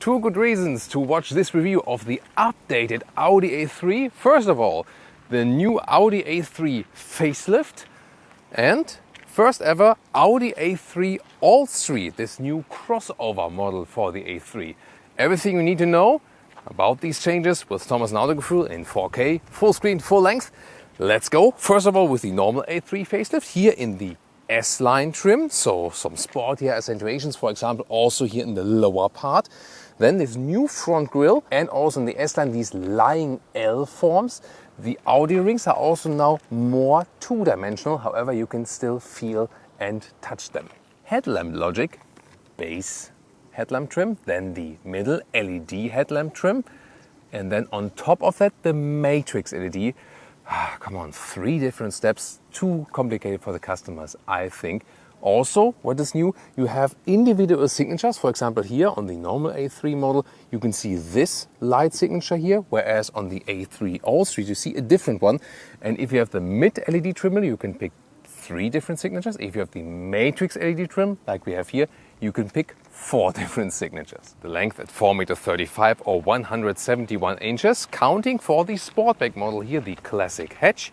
Two good reasons to watch this review of the updated Audi A3. First of all, the new Audi A3 facelift and first ever Audi A3 allstreet, this new crossover model for the A3. Everything you need to know about these changes with Thomas and Autogefühl in 4K, full screen, full length. Let's go. First of all, with the normal A3 facelift here in the S-line trim, so some sportier accentuations, for example, also here in the lower part. Then this new front grille and also in the S-line these lying L forms. The Audi rings are also now more two-dimensional, however you can still feel and touch them. Headlamp logic, base headlamp trim, then the middle LED headlamp trim, and then on top of that the matrix LED. Come on, 3 different steps, too complicated for the customers, I think. Also, what is new, you have individual signatures. For example, here on the normal A3 model, you can see this light signature here, whereas on the A3 allstreet, you see a different one. And if you have the mid LED trim, you can pick 3 different signatures. If you have the matrix LED trim, like we have here, you can pick 4 different signatures. The length at 4.35 m or 171 inches, counting for the Sportback model here, the classic hatch.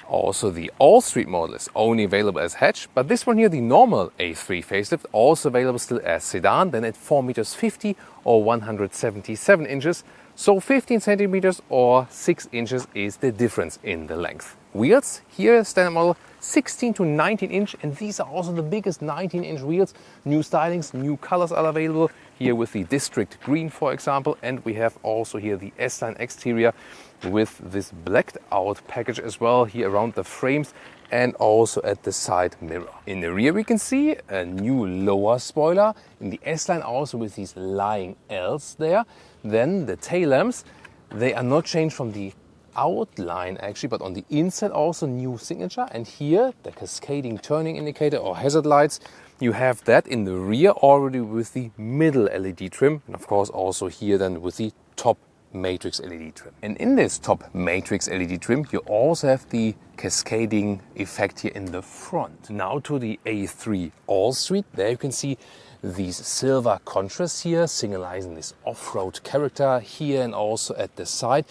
Also the allstreet model is only available as hatch, but this one here, the normal A3 facelift, also available still as sedan, then at 4.50 m or 177 inches. So 15 centimeters or 6 inches is the difference in the length. Wheels, here standard model 16 to 19 inch, and these are also the biggest 19-inch wheels. New stylings, new colors are available here with the District Green, for example, and we have also here the S-line exterior with this blacked out package as well here around the frames and also at the side mirror. In the rear we can see a new lower spoiler, in the S-line also with these lying Ls there. Then the tail lamps, they are not changed from the outline actually, but on the inside also new signature. And here the cascading turning indicator or hazard lights, you have that in the rear already with the middle LED trim, and of course also here then with the top matrix LED trim. And in this top matrix LED trim you also have the cascading effect here in the front. Now to the A3 allstreet, there you can see these silver contrasts here signalizing this off-road character here and also at the side.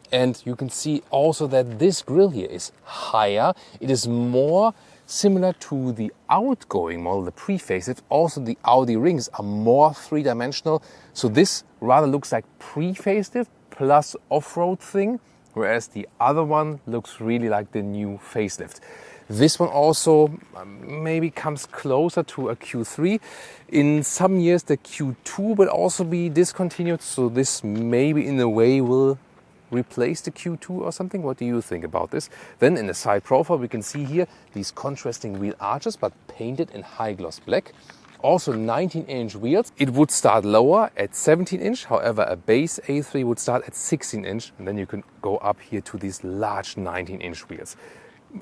And you can see also that this grille here is higher. It is more similar to the outgoing model, the pre-facelift. Also the Audi rings are more 3-dimensional. So this rather looks like pre-facelift plus off-road thing, whereas the other one looks really like the new facelift. This one also maybe comes closer to a Q3. In some years the Q2 will also be discontinued, so this maybe in a way will replace the Q2 or something. What do you think about this? Then in the side profile we can see here these contrasting wheel arches but painted in high gloss black. Also 19-inch wheels. It would start lower at 17-inch, however a base A3 would start at 16-inch, and then you can go up here to these large 19-inch wheels.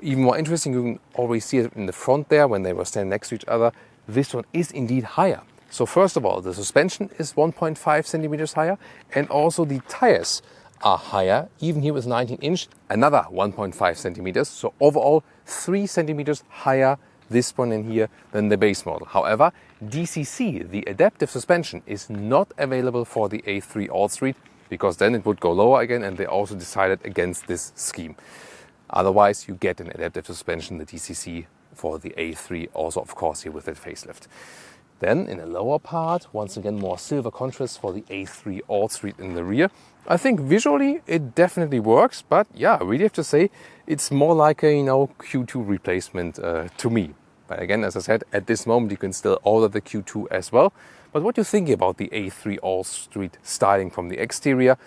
Even more interesting, you can always see it in the front there when they were standing next to each other. This one is indeed higher. So first of all, the suspension is 1.5 centimeters higher, and also the tires are higher, even here with 19-inch, another 1.5 centimeters. So overall 3 centimeters higher, this one in here, than the base model. However, DCC, the adaptive suspension, is not available for the A3 allstreet, because then it would go lower again, and they also decided against this scheme. Otherwise you get an adaptive suspension, the DCC, for the A3, also of course here with that facelift. Then in the lower part, once again more silver contrast for the A3 allstreet in the rear. I think visually it definitely works, but yeah, I really have to say it's more like a Q2 replacement to me. But again, as I said, at this moment you can still order the Q2 as well. But what do you think about the A3 allstreet styling from the exterior?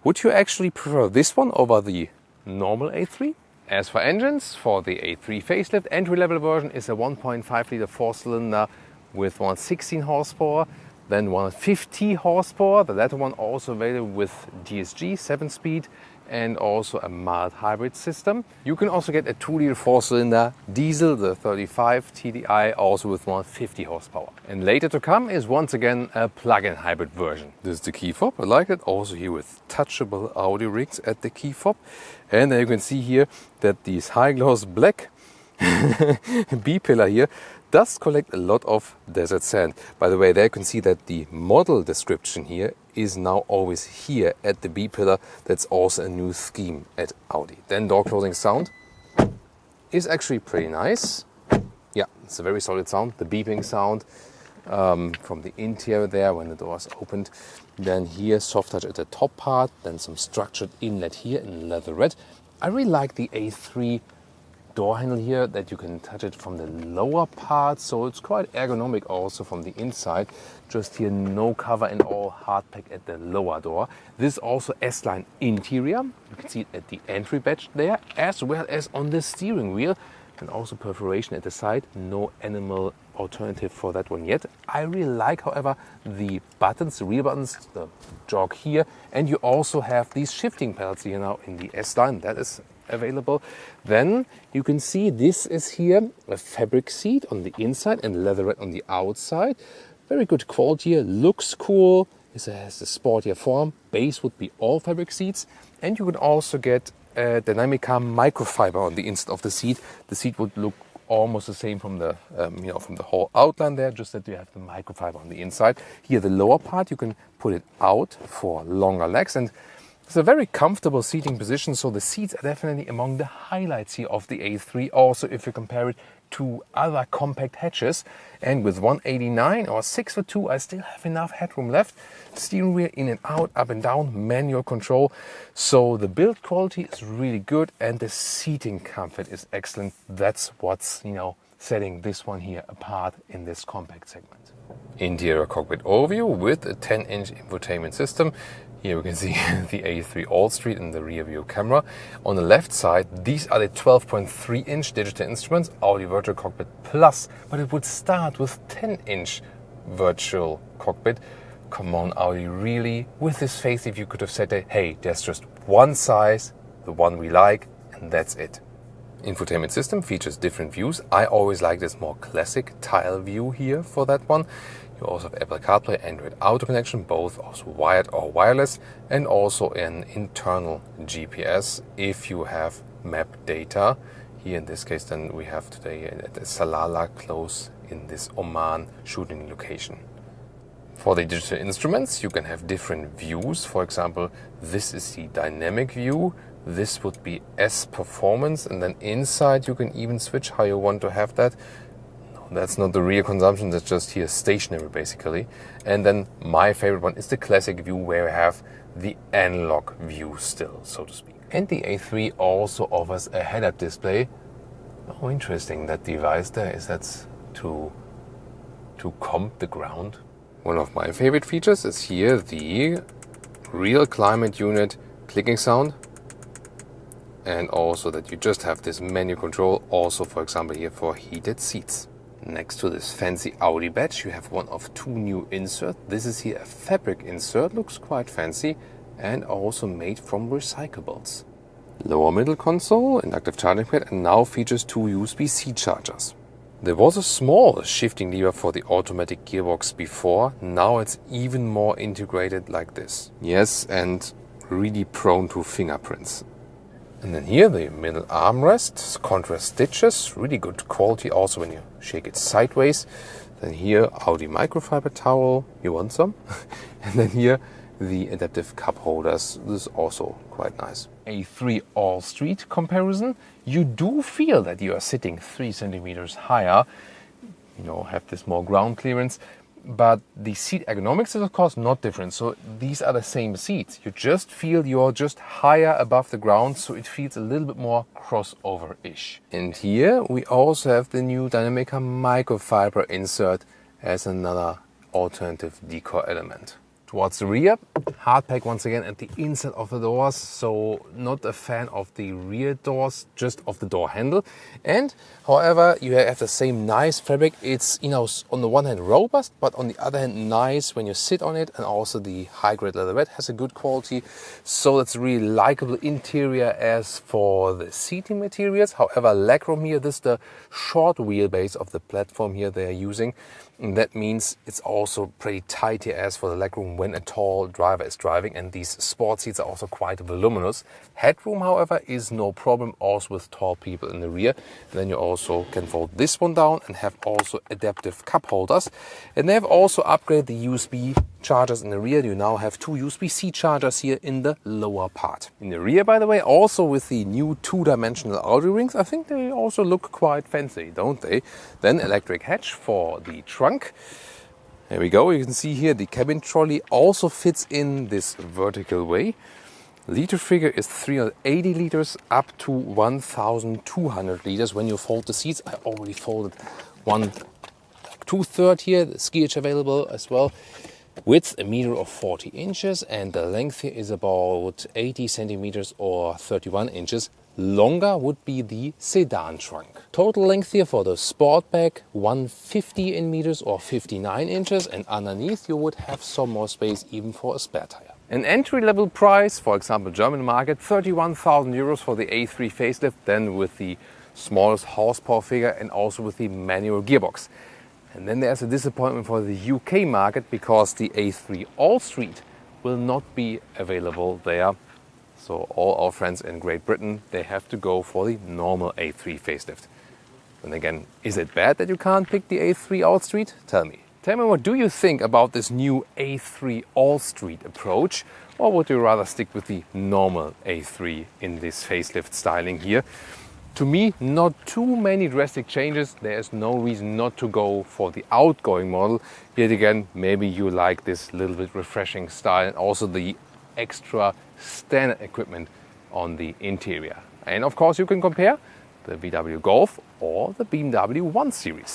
Would you actually prefer this one over the normal A3? As for engines, for the A3 facelift, entry-level version is a 1.5-liter 4-cylinder with 116 horsepower, then 150 horsepower. The latter one also available with DSG 7-speed and also a mild hybrid system. You can also get a 2-liter 4-cylinder diesel, the 35 TDI, also with 150 horsepower. And later to come is once again a plug-in hybrid version. This is the key fob. I like it. Also here with touchable Audi rings at the key fob. And then you can see here that these high gloss black B-pillar here, does collect a lot of desert sand. By the way, there you can see that the model description here is now always here at the B pillar. That's also a new theme at Audi. Then door closing sound is actually pretty nice. Yeah, it's a very solid sound. The beeping sound from the interior there when the door is opened. Then here soft touch at the top part, then some structured inlet here in leather red. I really like the A3 door handle here, that you can touch it from the lower part, so it's quite ergonomic also from the inside. Just here, no cover and all hard pack at the lower door. This is also S-line interior. You can see it at the entry badge there, as well as on the steering wheel, and also perforation at the side. No animal alternative for that one yet. I really like, however, the buttons, the rear buttons, the jog here, and you also have these shifting pedals here now in the S-line. That is available. Then you can see this is here a fabric seat on the inside and leather red on the outside. Very good quality here, looks cool. It has a sportier form. Base would be all fabric seats, and you can also get a Dynamica microfiber on the inside of the seat. The seat would look almost the same from the from the whole outline there, just that you have the microfiber on the inside. Here the lower part, you can put it out for longer legs, and it's a very comfortable seating position, so the seats are definitely among the highlights here of the A3, also if you compare it to other compact hatches. And with 189 or 6'2", I still have enough headroom left. Steering wheel in and out, up and down, manual control. So the build quality is really good and the seating comfort is excellent. That's what's, setting this one here apart in this compact segment. Interior cockpit overview with a 10-inch infotainment system. Here we can see the A3 allstreet in the rear view camera. On the left side, these are the 12.3-inch digital instruments, Audi Virtual Cockpit Plus, but it would start with 10-inch Virtual Cockpit. Come on, Audi, really? With this facelift, you could have said, hey, there's just one size, the one we like, and that's it. Infotainment system features different views. I always like this more classic tile view here for that one. You also have Apple CarPlay, Android Auto connection, both also wired or wireless, and also an internal GPS if you have map data. Here in this case then we have today at the Salalah close in this Oman shooting location. For the digital instruments you can have different views. For example, this is the dynamic view. This would be S performance, and then inside you can even switch how you want to have that. That's not the real consumption, that's just here stationary basically. And then my favorite one is the classic view where you have the analog view still, so to speak. And the A3 also offers a head-up display. Oh, interesting, that device there, is that to comb the ground? One of my favorite features is here the real climate unit clicking sound. And also that you just have this menu control, also for example here for heated seats. Next to this fancy Audi badge you have one of two new inserts. This is here a fabric insert, looks quite fancy, and also made from recyclables. Lower middle console, inductive charging pad, and now features two USB-C chargers. There was a small shifting lever for the automatic gearbox before, now it's even more integrated like this. Yes, and really prone to fingerprints. And then here the middle armrest, contrast stitches, really good quality also when you shake it sideways. Then here Audi microfiber towel, you want some? And then here the adaptive cup holders, this is also quite nice. A3 allstreet comparison, you do feel that you are sitting 3 centimeters higher, have this more ground clearance. But the seat ergonomics is of course not different, so these are the same seats. You just feel you're just higher above the ground, so it feels a little bit more crossover-ish. And here we also have the new Dynamica microfiber insert as another alternative decor element. Towards the rear, hard pack once again at the inside of the doors, so not a fan of the rear doors, just of the door handle. And however, you have the same nice fabric. It's on the one hand robust, but on the other hand nice when you sit on it, and also the high grade leatherette has a good quality, so that's really likable interior. As for the seating materials, however, legroom here, this is the short wheelbase of the platform here they are using. And that means it's also pretty tight here as for the legroom when a tall driver is driving, and these sport seats are also quite voluminous. Headroom, however, is no problem, also with tall people in the rear. And then you also can fold this one down and have also adaptive cup holders. And they have also upgraded the USB chargers in the rear. You now have 2 USB-C chargers here in the lower part. In the rear, by the way, also with the new 2-dimensional OnlyRings, I think they also look quite fancy, don't they? Then electric hatch for the trunk. There we go. You can see here the cabin trolley also fits in this vertical way. Liter figure is 380 liters up to 1,200 liters. When you fold the seats, I already folded one, like 2/3 here. The ski edge available as well. Width 1 meter or 40 inches, and the length here is about 80 centimeters or 31 inches. Longer would be the sedan trunk. Total length here for the Sportback 150 in meters or 59 inches, and underneath you would have some more space even for a spare tire. An entry-level price, for example German market, 31,000 euros for the A3 facelift, then with the smallest horsepower figure and also with the manual gearbox. And then there's a disappointment for the UK market because the A3 Allstreet will not be available there. So all our friends in Great Britain, they have to go for the normal A3 facelift. And again, is it bad that you can't pick the A3 Allstreet? Tell me. Tell me, what do you think about this new A3 Allstreet approach? Or would you rather stick with the normal A3 in this facelift styling here? To me, not too many drastic changes. There is no reason not to go for the outgoing model. Yet again, maybe you like this little bit refreshing style and also the extra standard equipment on the interior. And of course, you can compare the VW Golf or the BMW 1 Series.